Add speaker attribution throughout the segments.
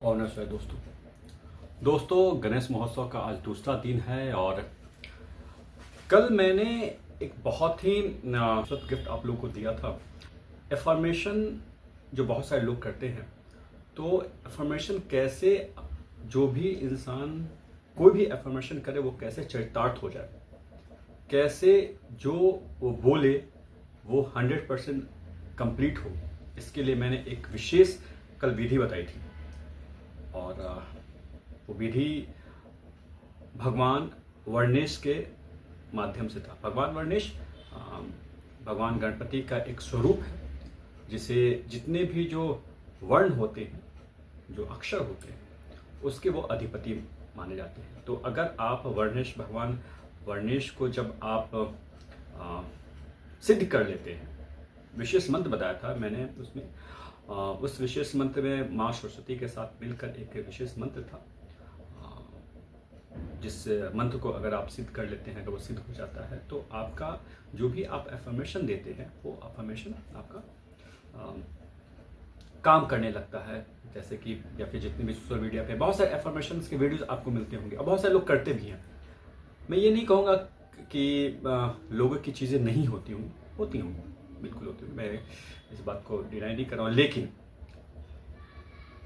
Speaker 1: और नमस्कार दोस्तों गणेश महोत्सव का आज दूसरा दिन है और कल मैंने एक बहुत ही खूबसूरत गिफ्ट आप लोगों को दिया था। एफर्मेशन जो बहुत सारे लोग करते हैं, तो एफर्मेशन कैसे जो भी इंसान कोई भी एफर्मेशन करे वो कैसे चरितार्थ हो जाए, कैसे जो वो बोले वो 100% कंप्लीट हो, इसके लिए मैंने एक विशेष कल विधि बताई थी। और वो विधि भगवान वर्णेश के माध्यम से था। भगवान वर्णेश भगवान गणपति का एक स्वरूप है, जिसे जितने भी जो वर्ण होते हैं, जो अक्षर होते हैं, उसके वो अधिपति माने जाते हैं। तो अगर आप वर्णेश भगवान वर्णेश को जब आप सिद्ध कर लेते हैं, विशेष मंत्र बताया था मैंने उसमें, उस विशेष मंत्र में माँ सरस्वती के साथ मिलकर एक विशेष मंत्र था, जिस मंत्र को अगर आप सिद्ध कर लेते हैं, अगर वो सिद्ध हो जाता है तो आपका जो भी आप एफर्मेशन देते हैं वो एफर्मेशन आपका काम करने लगता है। जैसे कि या फिर जितने भी सोशल मीडिया पे बहुत सारे एफर्मेशन के वीडियोस आपको मिलते होंगे और बहुत सारे लोग करते भी हैं। मैं ये नहीं कहूँगा कि लोगों की चीज़ें नहीं होती होंगी, होती होंगी, बिल्कुल होती होंगी, मैं इस बात को डिनाई नहीं कर रहा हूँ। लेकिन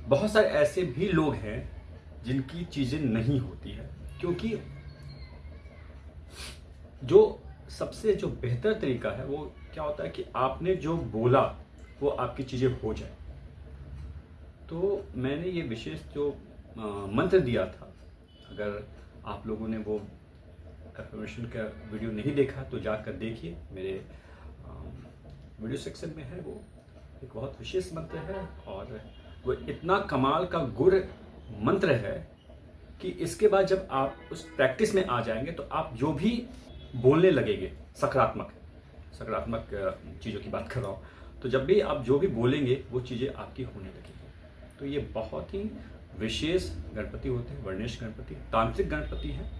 Speaker 1: बहुत सारे ऐसे भी लोग हैं जिनकी चीज़ें नहीं होती है, क्योंकि जो सबसे जो बेहतर तरीका है वो क्या होता है कि आपने जो बोला वो आपकी चीज़ें हो जाए। तो मैंने ये विशेष जो मंत्र दिया था, अगर आप लोगों ने वो एफर्मेशन का वीडियो नहीं देखा तो जाकर देखिए, मेरे वीडियो सेक्शन में है। वो एक बहुत विशेष मंत्र है और वो इतना कमाल का गुर मंत्र है कि इसके बाद जब आप उस प्रैक्टिस में आ जाएंगे तो आप जो भी बोलने लगेंगे, सकारात्मक चीज़ों की बात कर रहा हूँ, तो जब भी आप जो भी बोलेंगे वो चीज़ें आपकी होने लगेंगी। तो ये बहुत ही विशेष गणपति होते हैं, वर्णेश गणपति, तांत्रिक गणपति हैं।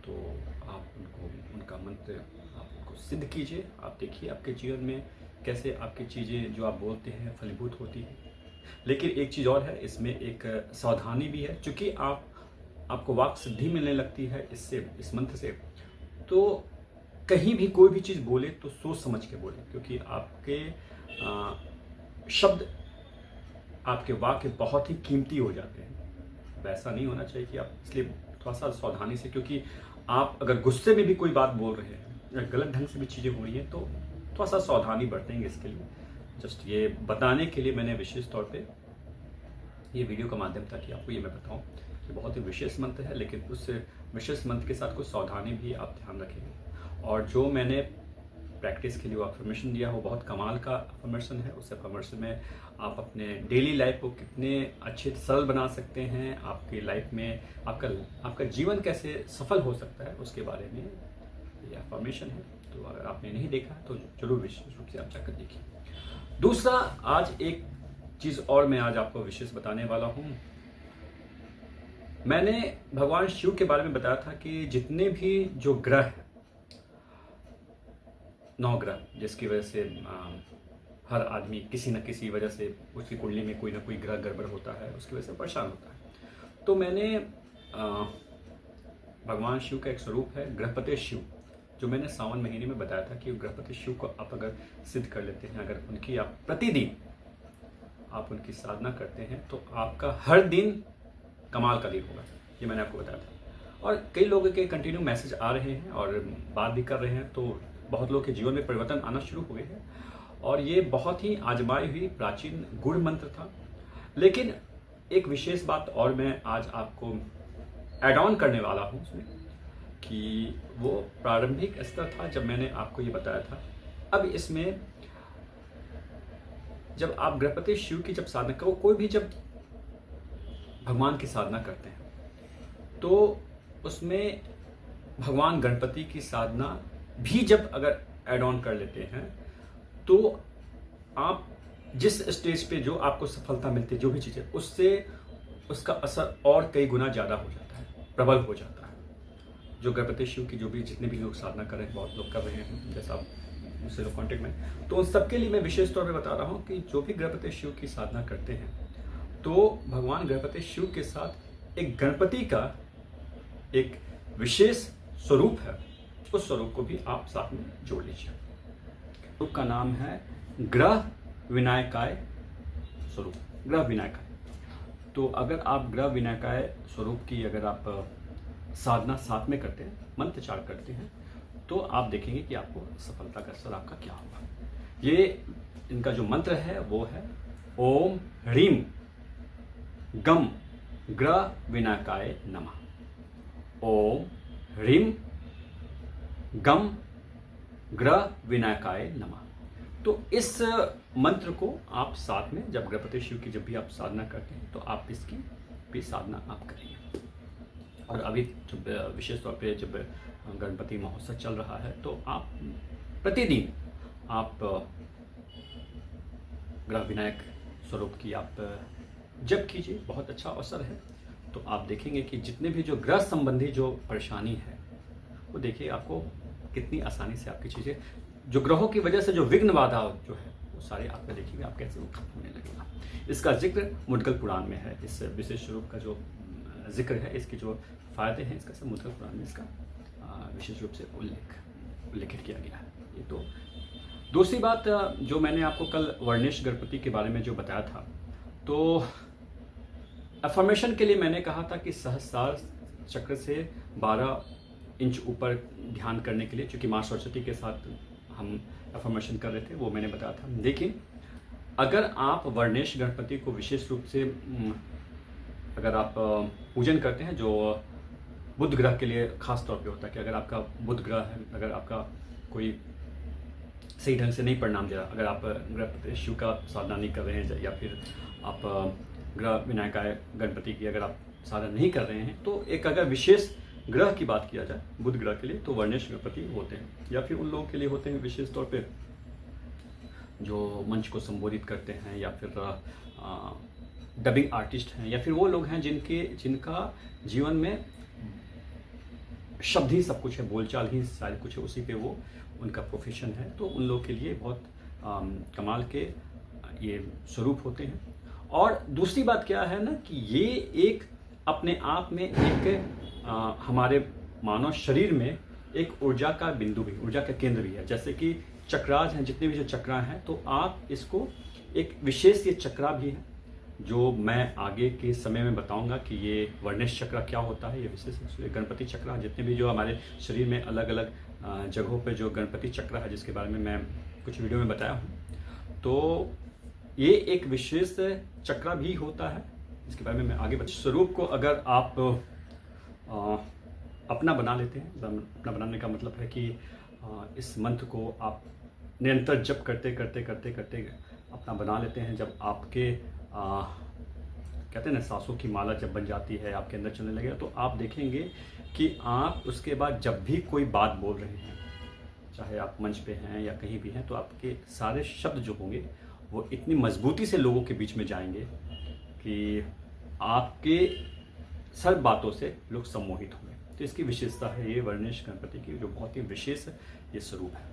Speaker 1: तो आप उनका मंत्र आप उनको सिद्ध कीजिए, आप देखिए आपके जीवन में कैसे आपकी चीज़ें जो आप बोलते हैं फलीभूत होती हैं। लेकिन एक चीज़ और है, इसमें एक सावधानी भी है, क्योंकि आपको वाक सिद्धि मिलने लगती है इस मंत्र से। तो कहीं भी कोई भी चीज़ बोले तो सोच समझ के बोले, क्योंकि आपके शब्द, आपके वाक्य बहुत ही कीमती हो जाते हैं। वैसा नहीं होना चाहिए कि आप, इसलिए थोड़ा सा सावधानी से, क्योंकि आप अगर गुस्से में भी कोई बात बोल रहे हैं या गलत ढंग से भी चीज़ें हो रही हैं तो थोड़ा सा सावधानी बरतेंगे। इसके लिए जस्ट ये बताने के लिए मैंने विशेष तौर पे ये वीडियो का माध्यम था कि आपको ये मैं बताऊं कि बहुत ही विशेष मंत्र है, लेकिन उस विशेष मंत्र के साथ कुछ सावधानी भी आप ध्यान रखेंगे। और जो मैंने प्रैक्टिस के लिए वो अफर्मेशन दिया वो बहुत कमाल का अफर्मेशन है। उस अफर्मेशन में आप अपने डेली लाइफ को कितने अच्छे सरल बना सकते हैं, आपकी लाइफ में आपका जीवन कैसे सफल हो सकता है, उसके बारे में ये अफर्मेशन है। तो अगर आपने नहीं देखा तो जरूर विशेष रूप से आप जाकर देखिए। दूसरा, आज एक चीज़ और मैं आज आपको विशेष बताने वाला हूँ। मैंने भगवान शिव के बारे में बताया था कि जितने भी जो ग्रह हैं, 9 ग्रह, जिसकी वजह से हर आदमी किसी न किसी वजह से उसकी कुंडली में कोई ना कोई ग्रह गड़बड़ होता है, उसकी वजह से परेशान होता है। तो मैंने भगवान शिव का एक स्वरूप है गृहपति शिव, जो मैंने सावन महीने में बताया था कि गृहपति शिव को आप अगर सिद्ध कर लेते हैं, अगर उनकी आप प्रतिदिन आप उनकी साधना करते हैं तो आपका हर दिन कमाल का दिन होगा। ये मैंने आपको बताया था। और कई लोगों के कंटिन्यू मैसेज आ रहे हैं और बात भी कर रहे हैं, तो बहुत लोगों के जीवन में परिवर्तन आना शुरू हो गए हैं। और ये बहुत ही आजमाई हुई प्राचीन गुड़ मंत्र था। लेकिन एक विशेष बात और मैं आज आपको ऐड ऑन करने वाला हूँ उसमें, कि वो प्रारंभिक स्तर था जब मैंने आपको ये बताया था। अब इसमें जब आप गृहपति शिव की जब साधना करो, कोई भी जब भगवान की साधना करते हैं तो उसमें भगवान गणपति की साधना भी जब अगर ऐड ऑन कर लेते हैं तो आप जिस स्टेज पे जो आपको सफलता मिलती है, जो भी चीज़ें, उससे उसका असर और कई गुना ज़्यादा हो जाता है, प्रबल हो जाता है। जो गणपति शिव की जो भी जितने भी लोग साधना कर रहे हैं, बहुत लोग कर रहे हैं, जैसा आप मुझसे लोग कॉन्टेक्ट में, तो उन सबके लिए मैं विशेष तौर पे बता रहा हूँ कि जो भी गणपति शिव की साधना करते हैं तो भगवान गणपति शिव के साथ एक गणपति का एक विशेष स्वरूप है, उस स्वरूप को भी आप साथ में जोड़ लीजिए। स्वरूप का नाम है ग्रह विनायकाय स्वरूप, ग्रह विनायकाय। तो अगर आप ग्रह विनायकाय स्वरूप की अगर आप साधना साथ में करते हैं, मंत्रचार करते हैं, तो आप देखेंगे कि आपको सफलता का असर आपका क्या होगा। ये इनका जो मंत्र है वो है ओम ह्रीम गम ग्रह विनायकाय नमः। ओम ह्रीम गम ग्रह विनायकाय नमः। तो इस मंत्र को आप साथ में जब गणपति शिव की जब भी आप साधना करते हैं तो आप इसकी भी साधना आप करेंगे। और अभी जब विशेष तौर पे जब गणपति महोत्सव चल रहा है तो आप प्रतिदिन आप ग्रह विनायक स्वरूप की आप जप कीजिए, बहुत अच्छा अवसर है। तो आप देखेंगे कि जितने भी जो ग्रह संबंधी जो परेशानी है वो देखिए आपको कितनी आसानी से आपकी चीज़ें जो ग्रहों की वजह से जो विघ्न बाधा जो है वो सारे आपका देखिएगा आप कैसे वो खत्म होने लगेगा। इसका जिक्र मुद्गल पुराण में है, इस विशेष स्वरूप का जो जिक्र है, इसके जो फायदे हैं इसका सब मुद्गल पुराण में इसका विशेष रूप से उल्लेखित किया गया है। ये तो दूसरी बात जो मैंने आपको कल वर्णेश गणपति के बारे में जो बताया था, तो अफर्मेशन के लिए मैंने कहा था कि सहस्रार चक्र से 12 इंच ऊपर ध्यान करने के लिए, चूँकि माँ सरस्वती के साथ हम अफर्मेशन कर रहे थे, वो मैंने बताया था। लेकिन अगर आप वर्णेश गणपति को विशेष रूप से अगर आप पूजन करते हैं, जो बुध ग्रह के लिए खास तौर पे होता है कि अगर आपका बुध ग्रह है, अगर आपका कोई सही ढंग से नहीं परिणाम दे रहा, अगर आप गणपति शिव का साधना नहीं कर रहे हैं या फिर आप ग्रह विनायकाय गणपति की अगर आप साधना नहीं कर रहे हैं, तो एक अगर विशेष ग्रह की बात किया जाए बुध ग्रह के लिए तो वर्णेश गणपति होते हैं। या फिर उन लोगों के लिए होते हैं विशेष तौर पे जो मंच को संबोधित करते हैं, या फिर डबिंग आर्टिस्ट हैं, या फिर वो लोग हैं जिनका जीवन में शब्द ही सब कुछ है, बोलचाल ही सारी कुछ है, उसी पे वो उनका प्रोफेशन है। तो उन लोगों के लिए बहुत कमाल के ये स्वरूप होते हैं। और दूसरी बात क्या है ना कि ये एक अपने आप में एक हमारे मानव शरीर में एक ऊर्जा का बिंदु भी, ऊर्जा का केंद्र भी है। जैसे कि चक्राज हैं, जितने भी जो चक्रा हैं, तो आप इसको एक विशेष ये चक्रा भी है जो मैं आगे के समय में बताऊंगा कि ये वर्णेश चक्र क्या होता है। ये विशेष गणपति चक्र, जितने भी जो हमारे शरीर में अलग अलग जगहों पे जो गणपति चक्र है, जिसके बारे में मैं कुछ वीडियो में बताया हूँ, तो ये एक विशेष चक्र भी होता है, जिसके बारे में मैं आगे स्वरूप को अगर आप अपना बना लेते हैं, अपना बनाने का मतलब है कि इस मंत्र को आप निरंतर जप करते करते करते करते अपना बना लेते हैं। जब आपके कहते हैं ना सांसों की माला जब बन जाती है, आपके अंदर चलने लगेगा, तो आप देखेंगे कि आप उसके बाद जब भी कोई बात बोल रहे हैं, चाहे आप मंच पे हैं या कहीं भी हैं, तो आपके सारे शब्द जो होंगे वो इतनी मजबूती से लोगों के बीच में जाएंगे कि आपके सब बातों से लोग सम्मोहित होंगे। तो इसकी विशेषता है ये वर्णेश गणपति की, जो बहुत ही विशेष ये स्वरूप है।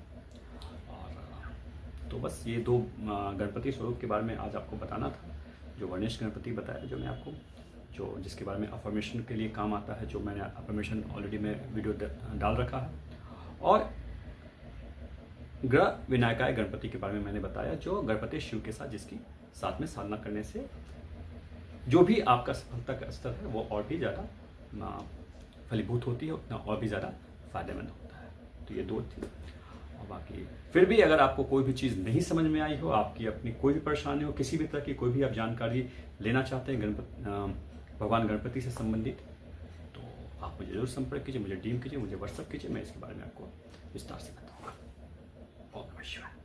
Speaker 1: और तो बस ये दो गणपति स्वरूप के बारे में आज आपको बताना था। जो वर्णेश गणपति बताया, जो मैं आपको जो जिसके बारे में अफर्मेशन के लिए काम आता है, जो मैंने अफर्मेशन ऑलरेडी में वीडियो डाल रखा है। और ग्रह विनायकाय गणपति के बारे में मैंने बताया, जो गणपति शिव के साथ जिसकी साथ में साधना करने से जो भी आपका सफलता का स्तर है वो और भी ज़्यादा फलीभूत होती है, उतना और भी ज़्यादा फायदेमंद होता है। तो ये दो थी। और बाकी फिर भी अगर आपको कोई भी चीज़ नहीं समझ में आई हो, आपकी अपनी कोई भी परेशानी हो, किसी भी तरह की कोई भी आप जानकारी लेना चाहते हैं भगवान गणपति से संबंधित, तो आप मुझे जरूर संपर्क कीजिए, मुझे डीएम कीजिए, मुझे व्हाट्सअप कीजिए, मैं इसके बारे में आपको विस्तार से बताऊँगा। ओम नमः शिवाय।